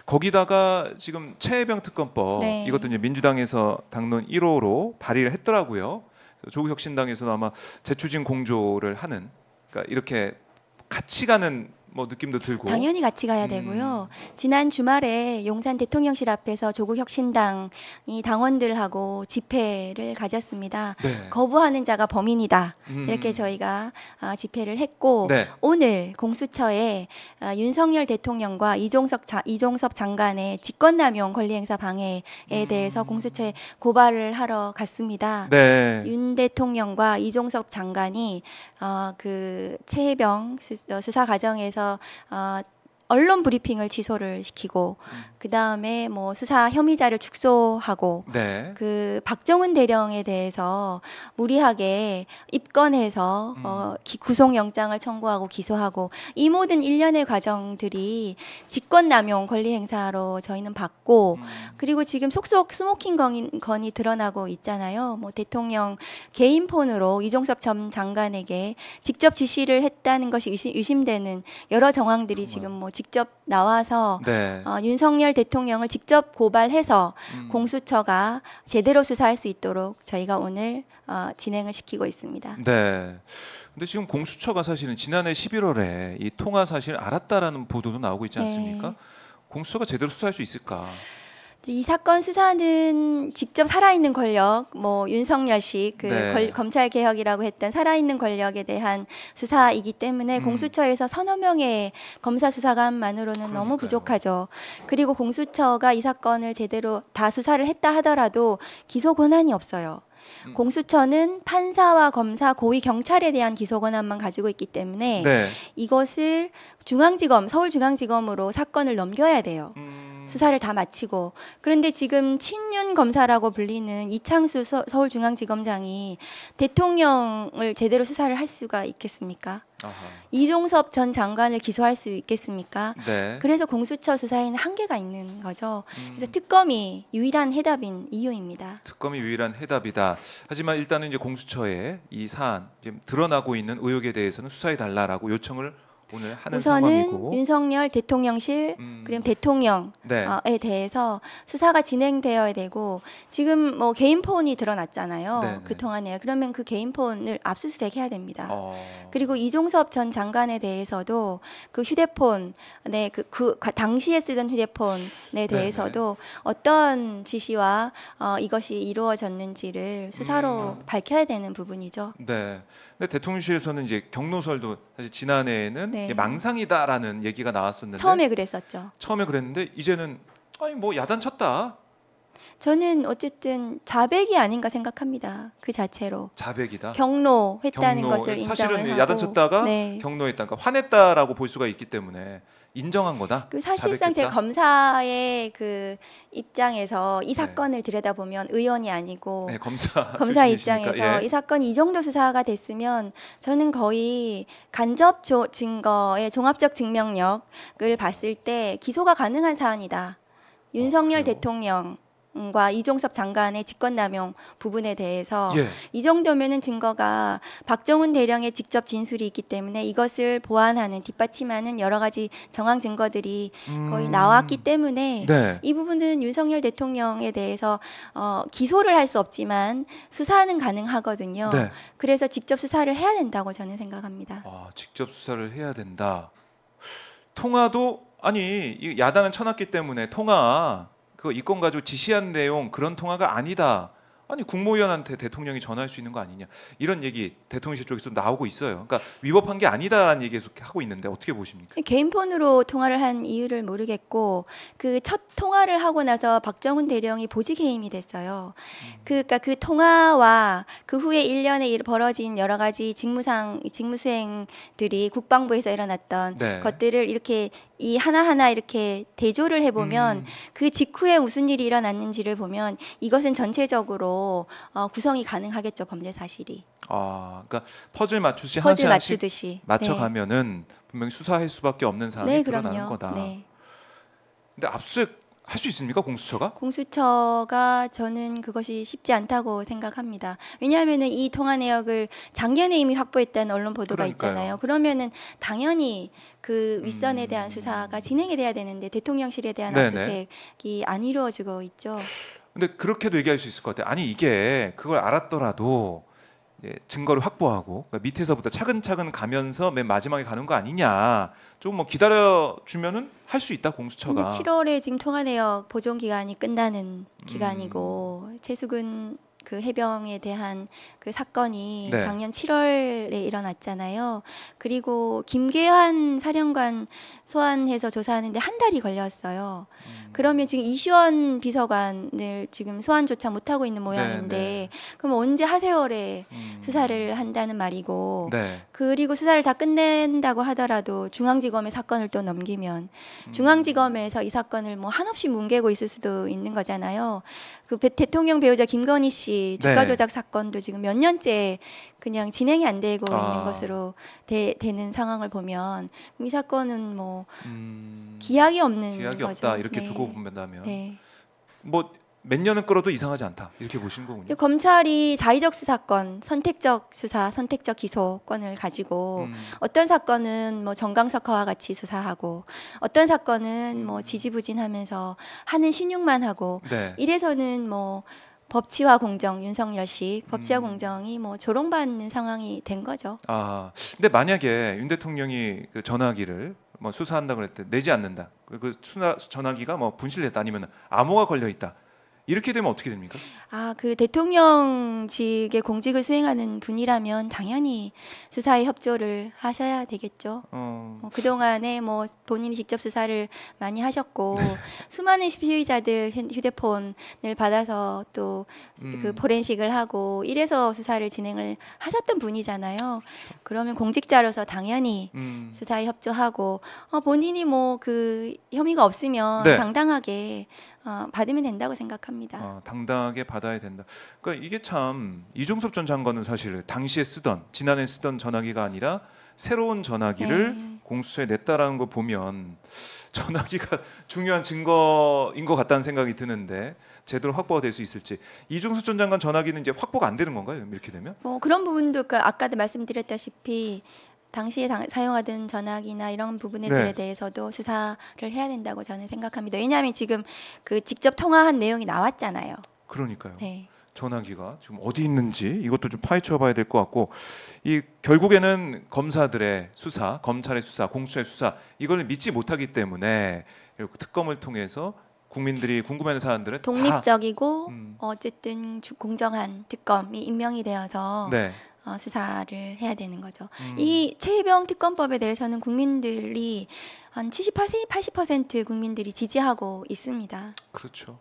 거기다가 지금 최혜병 특검법 네. 이것도 이제 민주당에서 당론 1호로 발의를 했더라고요. 조국 혁신당에서도 아마 재추진 공조를 하는, 그러니까 이렇게 같이 가는 뭐 느낌도 들고. 당연히 같이 가야 되고요. 지난 주말에 용산 대통령실 앞에서 조국 혁신당이 당원들하고 집회를 가졌습니다. 네. 거부하는 자가 범인이다. 이렇게 저희가 집회를 했고 네. 오늘 공수처에 윤석열 대통령과 이종섭 장관의 직권남용 권리행사 방해에 대해서 공수처에 고발을 하러 갔습니다. 네. 윤 대통령과 이종섭 장관이 그 최혜병 수사 과정에서 언론 브리핑을 취소를 시키고 그 다음에 뭐 수사 혐의자를 축소하고 네. 그 박정훈 대령에 대해서 무리하게 입건해서 구속영장을 청구하고 기소하고 이 모든 일련의 과정들이 직권남용 권리행사로 저희는 봤고 그리고 지금 속속 스모킹 건이 드러나고 있잖아요. 뭐 대통령 개인 폰으로 이종섭 전 장관에게 직접 지시를 했다는 것이 의심되는 여러 정황들이 지금 뭐 직접 나와서 네. 윤석열 대통령을 직접 고발해서 공수처가 제대로 수사할 수 있도록 저희가 오늘 진행을 시키고 있습니다. 네. 근데 지금 공수처가 사실은 지난해 11월에 이 통화 사실을 알았다라는 보도도 나오고 있지 않습니까? 네. 공수처가 제대로 수사할 수 있을까? 이 사건 수사는 직접 살아있는 권력, 뭐 윤석열식 네. 검찰 개혁이라고 했던 살아있는 권력에 대한 수사이기 때문에 공수처에서 서너 명의 검사 수사관만으로는 너무 부족하죠. 그리고 공수처가 이 사건을 제대로 다 수사를 했다 하더라도 기소 권한이 없어요. 공수처는 판사와 검사, 고위 경찰에 대한 기소 권한만 가지고 있기 때문에 네. 이것을 서울중앙지검으로 사건을 넘겨야 돼요. 수사를 다 마치고. 그런데 지금 친윤 검사라고 불리는 이창수 서울중앙지검장이 대통령을 제대로 수사를 할 수가 있겠습니까? 아하. 이종섭 전 장관을 기소할 수 있겠습니까? 네. 그래서 공수처 수사에는 한계가 있는 거죠. 그래서 특검이 유일한 해답인 이유입니다. 특검이 유일한 해답이다. 하지만 일단은 이제 공수처에 이 사안 지금 드러나고 있는 의혹에 대해서는 수사해 달라라고 요청을 오늘 하는 우선은 상황이고. 윤석열 대통령실 그리고 대통령에 네. 대해서 수사가 진행되어야 되고 지금 뭐 개인 폰이 드러났잖아요. 네네. 그 통화 내역. 그러면 그 개인 폰을 압수수색해야 됩니다. 그리고 이종섭 전 장관에 대해서도 그 휴대폰, 당시에 쓰던 휴대폰에 대해서도 어떤 지시와 이것이 이루어졌는지를 수사로 밝혀야 되는 부분이죠. 네. 근데 대통령실에서는 이제 경로설도 사실 지난해에는 네. 이게 망상이다라는 얘기가 나왔었는데 처음에 그랬었죠. 처음에 그랬는데 이제는 아니 뭐 야단쳤다. 저는 어쨌든 자백이 아닌가 생각합니다. 그 자체로. 자백이다. 경로했다는 것을 인정을 사실은 하고. 야단쳤다가 네. 경로했다. 그러니까 화냈다라고 볼 수가 있기 때문에 인정한 거다. 그 사실상 제 자백했다? 검사의 그 입장에서 이 사건을 들여다보면 의원이 아니고 네, 검사 입장에서 출신이시니까, 예. 이 사건이 이 정도 수사가 됐으면 저는 거의 간접 증거의 종합적 증명력을 봤을 때 기소가 가능한 사안이다. 윤석열 그래요? 대통령과 이종섭 장관의 직권남용 부분에 대해서 예. 이 정도면은 증거가 박정훈 대령의 직접 진술이 있기 때문에 이것을 보완하는 뒷받침하는 여러 가지 정황 증거들이 거의 나왔기 때문에 네. 이 부분은 윤석열 대통령에 대해서 기소를 할 수 없지만 수사는 가능하거든요. 네. 그래서 직접 수사를 해야 된다고 저는 생각합니다. 직접 수사를 해야 된다. 통화도 아니 이 야당은 쳐놨기 때문에 통화 그 이권 가지고 지시한 내용 그런 통화가 아니다. 아니 국무위원한테 대통령이 전화할 수 있는 거 아니냐 이런 얘기 대통령실 쪽에서 나오고 있어요. 그러니까 위법한 게 아니다라는 얘기 계속 하고 있는데 어떻게 보십니까? 개인 폰으로 통화를 한 이유를 모르겠고 그 첫 통화를 하고 나서 박정훈 대령이 보직 해임이 됐어요. 그러니까 그 통화와 그 후에 1년에 벌어진 여러 가지 직무 수행들이 국방부에서 일어났던 네. 것들을 이렇게 이 하나하나 이렇게 대조를 해보면 그 직후에 무슨 일이 일어났는지를 보면 이것은 전체적으로 구성이 가능하겠죠. 범죄 사실이. 그러니까 퍼즐 맞추듯이 퍼즐 하나씩 맞추듯이. 맞춰가면은 분명히 수사할 수밖에 없는 사안이 네, 드러나는 그럼요. 거다. 네. 근데 압수수색 할 수 있습니까, 공수처가? 공수처가 저는 그것이 쉽지 않다고 생각합니다. 왜냐하면은 이 통화 내역을 작년에 이미 확보했다는 언론 보도가 그러니까요. 있잖아요. 그러면은 당연히 그 윗선에 대한 수사가 진행이 돼야 되는데 대통령실에 대한 네네. 압수수색이 안 이루어지고 있죠. 근데 그렇게도 얘기할 수 있을 것 같아요. 아니 이게 그걸 알았더라도 증거를 확보하고 그러니까 밑에서부터 차근차근 가면서 맨 마지막에 가는 거 아니냐. 좀 뭐 기다려 주면은 할 수 있다 근데 공수처가. 7월에 지금 통화 내역 보존 기간이 끝나는 기간이고 최수근 그 해병에 대한 그 사건이 네. 작년 7월에 일어났잖아요. 그리고 김계환 사령관 소환해서 조사하는데 한 달이 걸렸어요. 그러면 지금 이시원 비서관을 지금 소환조차 못하고 있는 모양인데 네. 그럼 언제 하세월에 수사를 한다는 말이고 네. 그리고 수사를 다 끝낸다고 하더라도 중앙지검에 사건을 또 넘기면 중앙지검에서 이 사건을 뭐 한없이 뭉개고 있을 수도 있는 거잖아요. 그 대통령 배우자 김건희 씨 주가 네. 조작 사건도 지금 몇 년째 그냥 진행이 안 되고 있는 것으로 되는 상황을 보면 이 사건은 뭐 기약이 없는 기약이 거죠. 없다 이렇게 네. 두고 본다면 네. 뭐 몇 년은 끌어도 이상하지 않다 이렇게 보신 거군요. 이제 검찰이 자의적 수사권, 선택적 수사, 선택적 기소권을 가지고 어떤 사건은 뭐 정강석화와 같이 수사하고 어떤 사건은 뭐 지지부진하면서 하는 신용만 하고 네. 이래서는 뭐 법치와 공정, 윤석열식 법치와 공정이 뭐 조롱받는 상황이 된 거죠. 아, 근데 만약에 윤 대통령이 그 전화기를 뭐 수사한다 그럴 때 내지 않는다. 그 수사 전화기가 뭐 분실됐다 아니면 암호가 걸려 있다. 이렇게 되면 어떻게 됩니까? 아, 그 대통령직의 공직을 수행하는 분이라면 당연히 수사에 협조를 하셔야 되겠죠. 뭐 그동안에 뭐 본인이 직접 수사를 많이 하셨고 수많은 피의자들 휴대폰을 받아서 또 그 포렌식을 하고 이래서 수사를 진행을 하셨던 분이잖아요. 그러면 공직자로서 당연히 수사에 협조하고 본인이 뭐 그 혐의가 없으면 네. 당당하게 받으면 된다고 생각합니다. 당당하게 받아야 된다. 그러니까 이게 참 이종섭 전 장관은 사실 당시에 쓰던 지난해 쓰던 전화기가 아니라 새로운 전화기를 네. 공수처에 냈다라는 거 보면 전화기가 중요한 증거인 것 같다는 생각이 드는데 제대로 확보가 될 수 있을지. 이종섭 전 장관 전화기는 이제 확보가 안 되는 건가요? 이렇게 되면? 뭐 그런 부분도 그 아까도 말씀드렸다시피 당시에 사용하던 전화기나 이런 부분들에 네. 대해서도 수사를 해야 된다고 저는 생각합니다. 왜냐하면 지금 그 직접 통화한 내용이 나왔잖아요. 그러니까요. 네. 전화기가 지금 어디 있는지 이것도 좀 파헤쳐봐야 될 것 같고 이 결국에는 검사들의 수사, 검찰의 수사, 공수처의 수사 이걸 믿지 못하기 때문에 특검을 통해서 국민들이 궁금해하는 사안들은 독립적이고 어쨌든 공정한 특검이 임명이 되어서 네. 수사를 해야 되는 거죠. 이 최혜병 특검법에 대해서는 국민들이 한 70%, 80% 국민들이 지지하고 있습니다. 그렇죠.